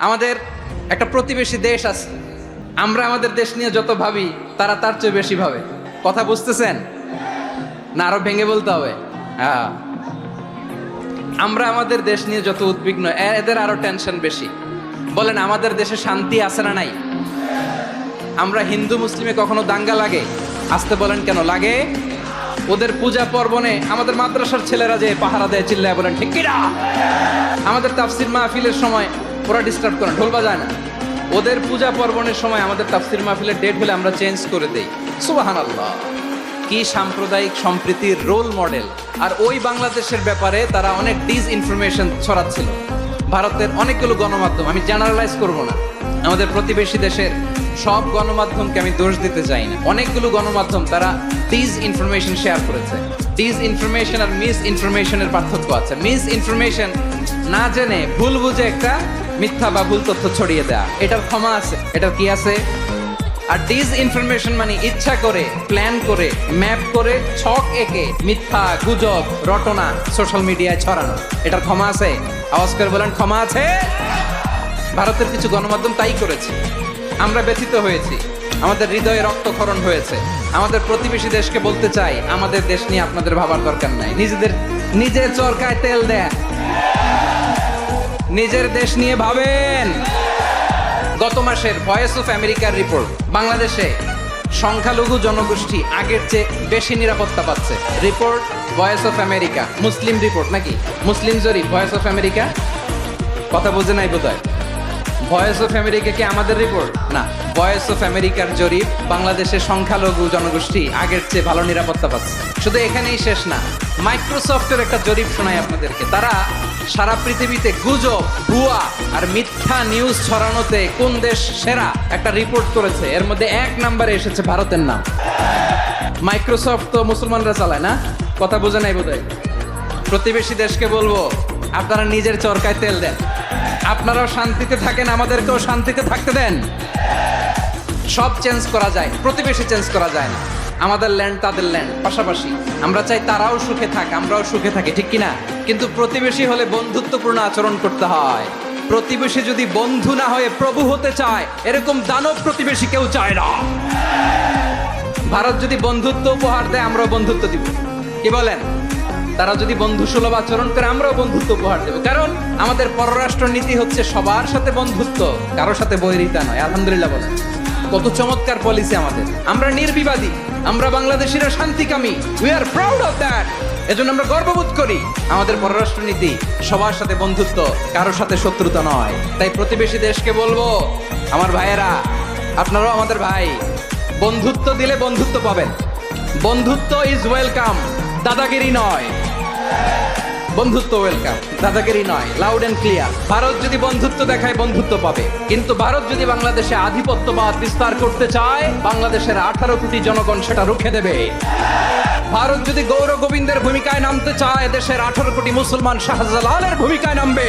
আমাদের একটা প্রতিবেশী দেশ আছে, আমরা আমাদের দেশ নিয়ে যত ভাবি তারা তার চেয়ে বেশি ভাবে। কথা বুঝতেছেন না? আরো ভেঙে বলতে হবে। হ্যাঁ, আমরা আমাদের দেশ নিয়ে যত উদ্বিগ্ন, এদের আরো টেনশন বেশি। বলেন, আমাদের দেশে শান্তি আছে না নাই? আমরা হিন্দু মুসলিমে কখনো দাঙ্গা লাগে? আসতে বলেন, কেন লাগে? ওদের পূজা পার্বণে আমাদের মাদ্রাসার ছেলেরা যে পাহারা দেয়, চিল্লায় বলেন ঠিক কিনা? আমাদের তাফসির মাহফিলের সময় ওরা ডিস্টার্ব করে, ঢোল বাজায় না। ওদের পূজা পার্বণের সময় আমাদের তাফসির মাহফিলের ডেট হলে আমরা চেঞ্জ করে দেই। সুবহানাল্লাহ, কি সাম্প্রদায়িক সম্প্রীতির রোল মডেল। আর ওই বাংলাদেশের ব্যাপারে তারা অনেক ডিসইনফরমেশন ছড়াচ্ছিল। ভারতের অনেকগুলো গণমাধ্যম, আমি জেনারেলাইজ করব না, আমাদের প্রতিবেশী দেশের সব গণমাধ্যমকে আমি দোষ দিতে চাই না, অনেকগুলো গণমাধ্যম তারা ডিসইনফরমেশন শেয়ার করেছে। ডিসইনফরমেশন আর মিস ইনফরমেশনের পার্থক্য আছে। মিস ইনফরমেশন না জেনে ভুল বুঝে একটা মিথ্যা বা ভুল তথ্য ছড়িয়ে দেয়া, এটার ক্ষমা আছে, এটার কি আছে? আর ডিসইনফরমেশন মানে ইচ্ছা করে, প্ল্যান করে, ম্যাপ করে, ছক এঁকে মিথ্যা, গুজব, রটনা সোশ্যাল মিডিয়ায় ছড়ানো, এটার ক্ষমা আছে? আওয়াজ করে বলেন, ক্ষমা আছে? ভারতের কিছু গণমাধ্যম তাই করেছে। আমরা ব্যথিত হয়েছি, আমাদের হৃদয়ে রক্তক্ষরণ হয়েছে। আমাদের প্রতিবেশী দেশকে বলতে চাই, আমাদের দেশ নিয়ে আপনাদের ভাবার দরকার নাই। নিজের চরকায় তেল দেন, নিজের দেশ নিয়ে ভাবেন। গত মাসের ভয়েস অফ আমেরিকার রিপোর্ট, বাংলাদেশে সংখ্যালঘু জনগোষ্ঠী আগের চেয়ে বেশি নিরাপত্তা পাচ্ছে। Report voice of America, Muslim report নাকি মুসলিম জরিপ? ভয়েস অফ আমেরিকা, কথা বোঝে নাই বোধহয়। ভয়েস অফ আমেরিকা কি আমাদের রিপোর্ট? না, ভয়েস অফ আমেরিকার জরিপ, বাংলাদেশের সংখ্যালঘু জনগোষ্ঠী আগের চেয়ে ভালো নিরাপত্তা পাচ্ছে। শুধু এখানেই শেষ না, মাইক্রোসফটের একটা জরিপ শোনাই আপনাদেরকে। তারা সারা পৃথিবীতে গুজব, ভুয়া আর মিথ্যা নিউজ ছড়ানোতে কোন দেশ সেরা একটা রিপোর্ট করেছে। এর মধ্যে 1 নম্বরে এসেছে ভারতের নাম। মাইক্রোসফট তো মুসলমানরা চালায় না, কথা বোঝে নাই বোধহয়। প্রতিবেশী দেশকে বলবো, আপনারা নিজের চরকায় তেল দেন, আপনারাও শান্তিতে থাকেন, আমাদেরকেও শান্তিতে থাকতে দেন। সব চেঞ্জ করা যায়, প্রতিবেশী চেঞ্জ করা যায় না। আমাদের ল্যান্ড তাদের ল্যান্ড, পাশাপাশি। আমরা চাই তারাও সুখে থাক, আমরাও সুখে থাকি, ঠিক কিনা? কিন্তু প্রতিবেশী হলে বন্ধুত্বপূর্ণ আচরণ করতে হয়। প্রতিবেশী যদি বন্ধু না হয়ে প্রভু হতে চায়, এরকম দানব প্রতিবেশী কেউ চায় না। ভারত যদি বন্ধুত্ব উপহার দেয়, আমরাও বন্ধুত্ব দিব। কি বলেন? তারা যদি বন্ধু সুলভ আচরণ করে, আমরাও বন্ধুত্ব উপহার দেব। কারণ আমাদের পররাষ্ট্র নীতি হচ্ছে সবার সাথে বন্ধুত্ব, কারোর সাথে বৈরিতা নয়। আলহামদুলিল্লাহ বলেন, কত চমৎকার পলিসি আমাদের। আমরা নির্বিবাদী, আমরা বাংলাদেশিরা শান্তিকামী। We are proud of that. এজন্য আমরা গর্ববোধ করি। আমাদের পররাষ্ট্র নীতি সবার সাথে বন্ধুত্ব, কারোর সাথে শত্রুতা নয়। তাই প্রতিবেশী দেশকে বলবো, আমার ভাইয়েরা, আপনারাও আমাদের ভাই, বন্ধুত্ব দিলে বন্ধুত্ব পাবেন। বন্ধুত্ব ইজ ওয়েলকাম, দাদাগিরি নয়। বন্ধুত্ব ওয়েলকাম, দাদাগিরি নয়। Loud and clear. ভারত যদি বন্ধুত্ব দেখায়, বন্ধুত্ব পাবে। কিন্তু ভারত যদি বাংলাদেশে আধিপত্যবাদ বিস্তার করতে চায়, বাংলাদেশের 18 কোটি জনগণ সেটা রুখে দেবে। ভারত যদি গৌর গোবিন্দের ভূমিকায় নামতে চায়, দেশের 18 কোটি মুসলমান শাহজালালের ভূমিকায় নামবে।